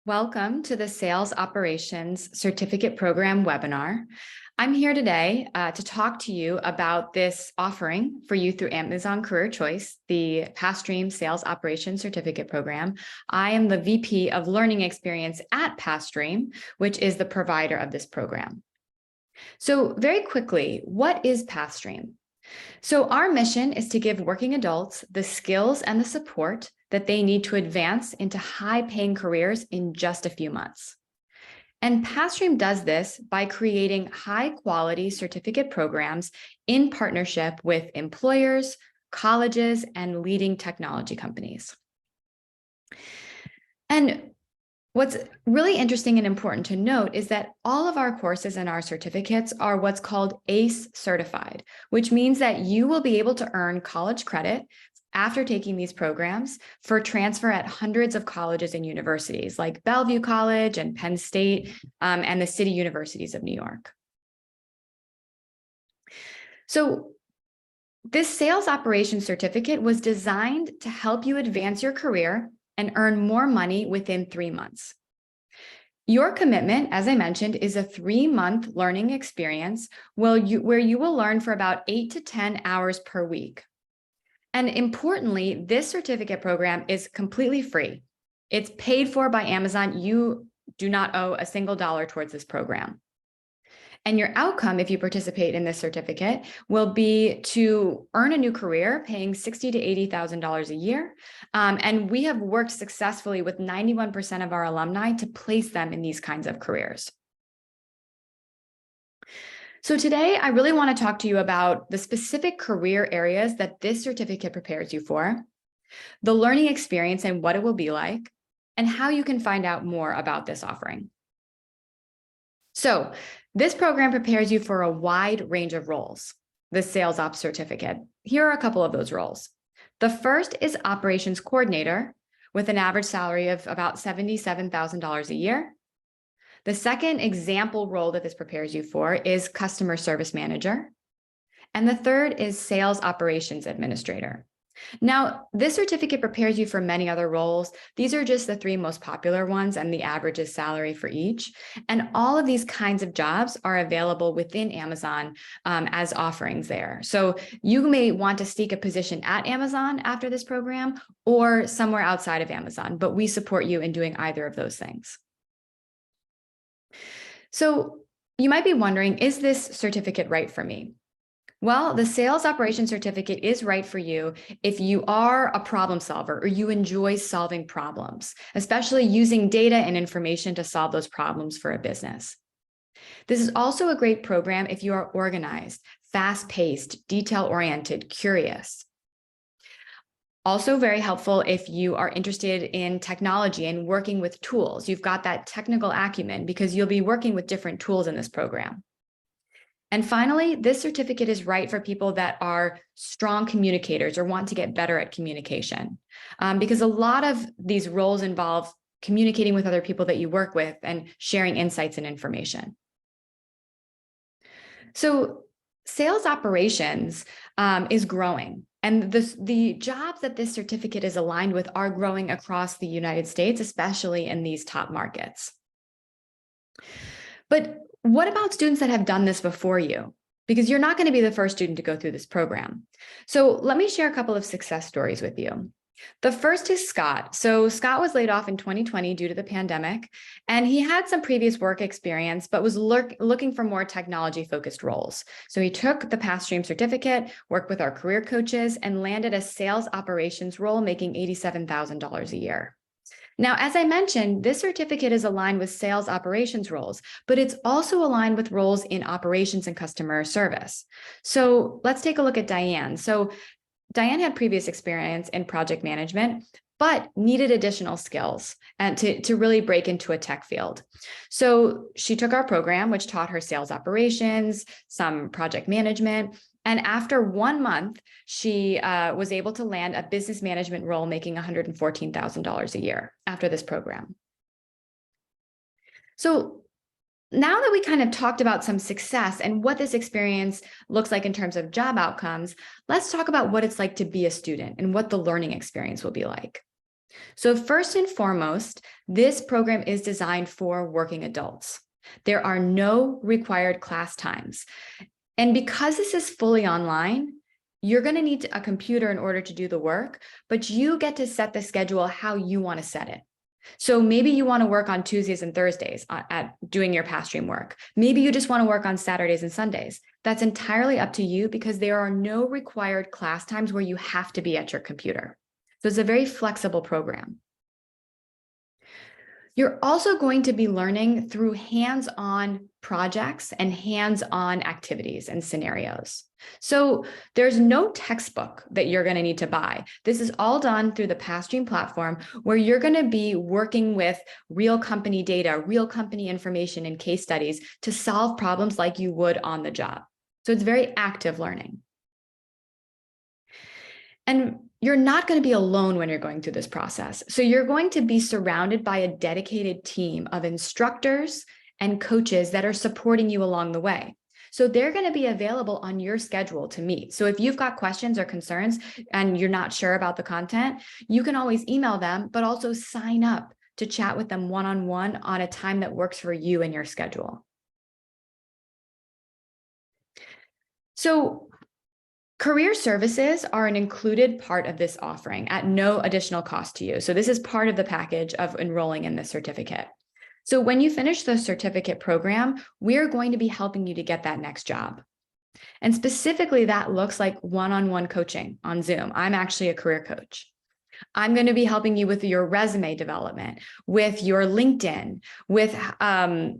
Welcome to the Sales Operations Certificate Program webinar. I'm here today to talk to you about this offering for you through Amazon Career Choice, the Pathstream Sales Operations Certificate Program. I am the VP of Learning Experience at Pathstream, which is the provider of this program. So very quickly, what is Pathstream? So our mission is to give working adults the skills and the support that they need to advance into high-paying careers in just a few months. And Pathstream does this by creating high-quality certificate programs in partnership with employers, colleges, and leading technology companies. And what's really interesting and important to note is that all of our courses and our certificates are what's called ACE certified, which means that you will be able to earn college credit after taking these programs for transfer at hundreds of colleges and universities like Bellevue College and Penn State and the City Universities of New York. So this sales operations certificate was designed to help you advance your career and earn more money within 3 months. Your commitment, as I mentioned, is a 3-month learning experience where you will learn for about 8 to 10 hours per week. And importantly, this certificate program is completely free. It's paid for by Amazon. You do not owe a single dollar towards this program. And your outcome, if you participate in this certificate, will be to earn a new career paying $60,000 to $80,000 a year. And we have worked successfully with 91% of our alumni to place them in these kinds of careers. So today, I really want to talk to you about the specific career areas that this certificate prepares you for, the learning experience and what it will be like, and how you can find out more about this offering. So this program prepares you for a wide range of roles, the Sales Ops certificate. Here are a couple of those roles. The first is Operations Coordinator with an average salary of about $77,000 a year. The second example role that this prepares you for is Customer Service Manager. And the third is Sales Operations Administrator. Now, this certificate prepares you for many other roles. These are just the 3 most popular ones and the average is salary for each. And all of these kinds of jobs are available within Amazon as offerings there. So you may want to seek a position at Amazon after this program or somewhere outside of Amazon, but we support you in doing either of those things. So you might be wondering, is this certificate right for me? Well, the Sales Operations Certificate is right for you if you are a problem solver or you enjoy solving problems, especially using data and information to solve those problems for a business. This is also a great program if you are organized, fast-paced, detail-oriented, curious. Also very helpful if you are interested in technology and working with tools. You've got that technical acumen because you'll be working with different tools in this program. And finally, this certificate is right for people that are strong communicators or want to get better at communication, because a lot of these roles involve communicating with other people that you work with and sharing insights and information. So sales operations is growing. And the jobs that this certificate is aligned with are growing across the United States, especially in these top markets. But what about students that have done this before you? Because you're not going to be the first student to go through this program. So let me share a couple of success stories with you. The first is Scott. So Scott was laid off in 2020 due to the pandemic, and he had some previous work experience, but was looking for more technology-focused roles. So he took the Pathstream certificate, worked with our career coaches, and landed a sales operations role, making $87,000 a year. Now, as I mentioned, this certificate is aligned with sales operations roles, but it's also aligned with roles in operations and customer service. So let's take a look at Diane. So Diane had previous experience in project management, but needed additional skills and to really break into a tech field. So she took our program, which taught her sales operations, some project management. And after 1 month, she was able to land a business management role, making $114,000 a year after this program. So now that we kind of talked about some success and what this experience looks like in terms of job outcomes, let's talk about what it's like to be a student and what the learning experience will be like. So first and foremost, this program is designed for working adults. There are no required class times. And because this is fully online, you're going to need a computer in order to do the work, but you get to set the schedule how you want to set it. So maybe you want to work on Tuesdays and Thursdays at doing your Pathstream work. Maybe you just want to work on Saturdays and Sundays. That's entirely up to you because there are no required class times where you have to be at your computer. So it's a very flexible program. You're also going to be learning through hands-on projects and hands-on activities and scenarios. So there's no textbook that you're going to need to buy. This is all done through the Pathstream platform where you're going to be working with real company data, real company information and case studies to solve problems like you would on the job. So it's very active learning. And you're not going to be alone when you're going through this process. So you're going to be surrounded by a dedicated team of instructors and coaches that are supporting you along the way. So they're going to be available on your schedule to meet. So if you've got questions or concerns and you're not sure about the content, you can always email them, but also sign up to chat with them one-on-one on a time that works for you and your schedule. So career services are an included part of this offering at no additional cost to you. So this is part of the package of enrolling in this certificate. So when you finish the certificate program, we're going to be helping you to get that next job. And specifically, that looks like one-on-one coaching on Zoom. I'm actually a career coach. I'm going to be helping you with your resume development, with your LinkedIn, with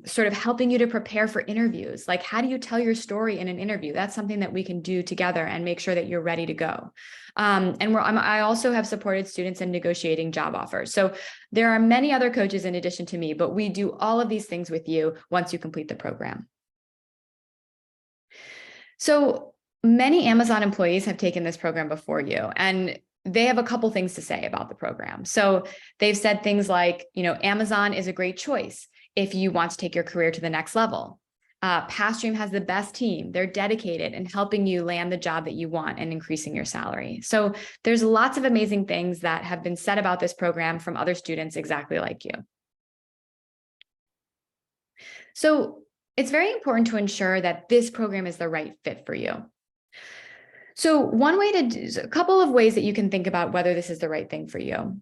sort of helping you to prepare for interviews. Like, how do you tell your story in an interview? That's something that we can do together and make sure that you're ready to go. I also have supported students in negotiating job offers. So there are many other coaches in addition to me, but we do all of these things with you once you complete the program. So many Amazon employees have taken this program before you, and they have a couple things to say about the program. So they've said things like, Amazon is a great choice if you want to take your career to the next level. Pathstream has the best team. They're dedicated in helping you land the job that you want and increasing your salary. So there's lots of amazing things that have been said about this program from other students exactly like you. So it's very important to ensure that this program is the right fit for you. So one way to do, a couple of ways that you can think about whether this is the right thing for you.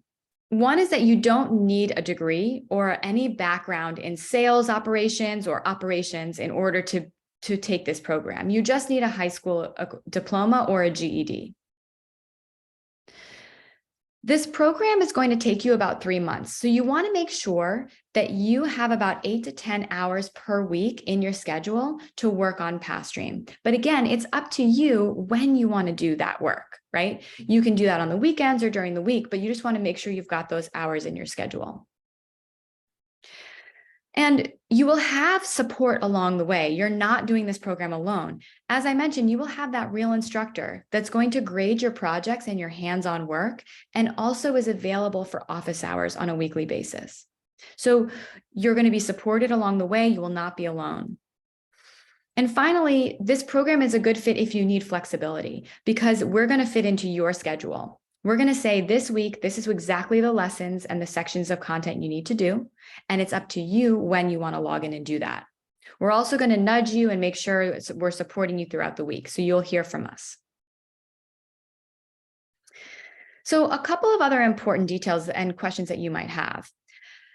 One is that you don't need a degree or any background in sales operations or operations in order to take this program. You just need a high school diploma or a GED. This program is going to take you about 3 months. So you want to make sure that you have about 8 to 10 hours per week in your schedule to work on Pathstream. But again, it's up to you when you want to do that work, right? You can do that on the weekends or during the week, but you just want to make sure you've got those hours in your schedule. And you will have support along the way. You're not doing this program alone. As I mentioned, you will have that real instructor that's going to grade your projects and your hands-on work, and also is available for office hours on a weekly basis. So you're going to be supported along the way. You will not be alone. And finally, this program is a good fit if you need flexibility, because we're going to fit into your schedule. We're going to say this week, this is exactly the lessons and the sections of content you need to do. And it's up to you when you want to log in and do that. We're also going to nudge you and make sure we're supporting you throughout the week. So you'll hear from us. So a couple of other important details and questions that you might have.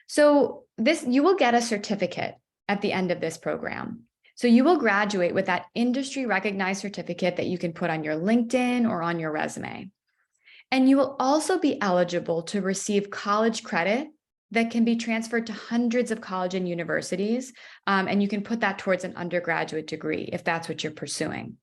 So you will get a certificate at the end of this program. So you will graduate with that industry recognized certificate that you can put on your LinkedIn or on your resume. And you will also be eligible to receive college credit that can be transferred to hundreds of colleges and universities. And you can put that towards an undergraduate degree if that's what you're pursuing.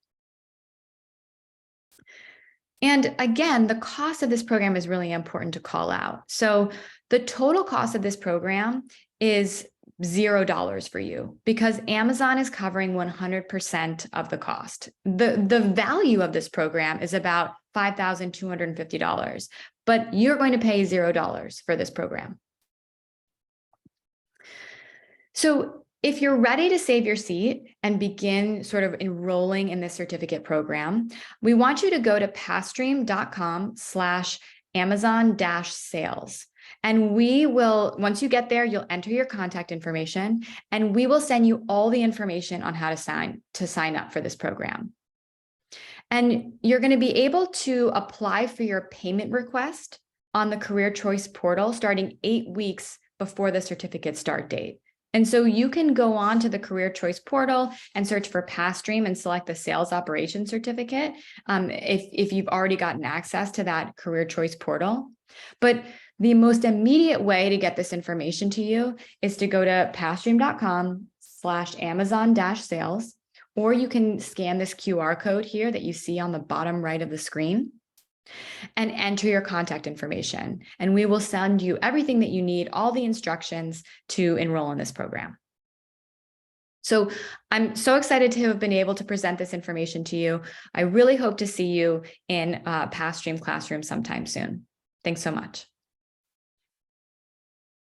And again, the cost of this program is really important to call out. So the total cost of this program is $0 for you because Amazon is covering 100% of the cost. The value of this program is about $5,250, but you're going to pay $0 for this program. So if you're ready to save your seat and begin sort of enrolling in this certificate program, we want you to go to pathstream.com/Enroll. Amazon-sales. And we will, once you get there, you'll enter your contact information, and we will send you all the information on how to sign up for this program. And you're going to be able to apply for your payment request on the Career Choice portal starting 8 weeks before the certificate start date. And so you can go on to the Career Choice portal and search for Pathstream and select the Sales Operations Certificate if you've already gotten access to that Career Choice portal. But the most immediate way to get this information to you is to go to pathstream.com/Amazon-sales, or you can scan this QR code here that you see on the bottom right of the screen and enter your contact information. And we will send you everything that you need, all the instructions to enroll in this program. So I'm so excited to have been able to present this information to you. I really hope to see you in Pathstream Classroom sometime soon. Thanks so much.